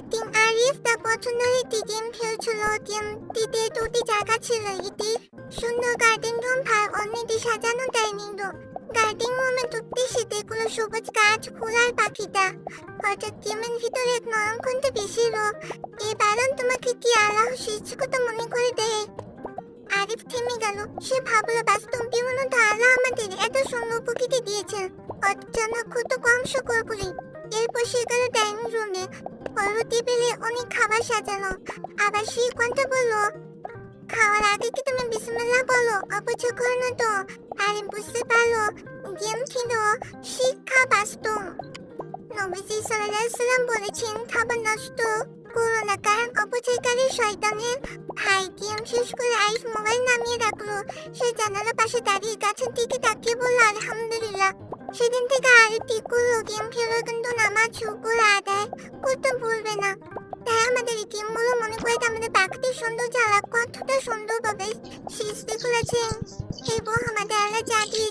একদিন আরিফ তার পছন্দের একটি গেম খেলছিল। গেমটিতে দুটি জায়গা ছিল, একটি সুন্দর গার্ডেন রুম আর অন্যটি সাজানো ডাইনিং রুম। গার্ডেন রুমে ঢুকতে সেগুলো সবুজ গাছ, ফুল আর পাখিটা। হঠাৎ গেমের ভিতরে এক নরম কণ্ঠে ভেসেল, এই বারণ তোমাকে কি আল্লাহ সৃষ্টিকর্ত মনে করে দেয়? আরিফ থেমে গেল। সে ভাবলো, বাস্তব জীবনে তো আল্লাহ আমাদের এত সুন্দর প্রকৃতি দিয়েছেন, অথচ আমরা কত কম শুকর করি। এরপর সে গেল ডাইনিং রুমে। বড় টেবিলে অনেক খাবার সাজানো। আবার সেই কণ্ঠ বললো, খাওয়ার আগে কি তুমি বিসমিল্লাহ বলো? অপচয় করো না তো। আরে বুঝতে পারলো, গেম ছিল শিক্ষা বাস্তব। নবীজি সাল্লাল্লাহু আলাইহি সাল্লাম বলেছেন, খাবার নষ্ট করো না, কারণ অপচয়কারী শয়তানের ভাই। গেম শেষ করে আইস মোবাইল নামিয়ে রাখলো। সে জানালার পাশে দাঁড়িয়ে গাছের দিকে তাকিয়ে বলল, আলহামদুলিল্লাহ। সেদিন থেকে আরিফ ঠিক করলো, গেম খেলো কিন্তু নামাজ শুকর আদায় করতে ভুলবে না। তাই আমাদের এই গেমগুলো মনে করে আমাদের প্রাকৃতিক সৌন্দর্য আলাপ কতটা সুন্দরভাবে সৃষ্টি করেছেন এবং আমাদের আল্লাহ যা দিয়ে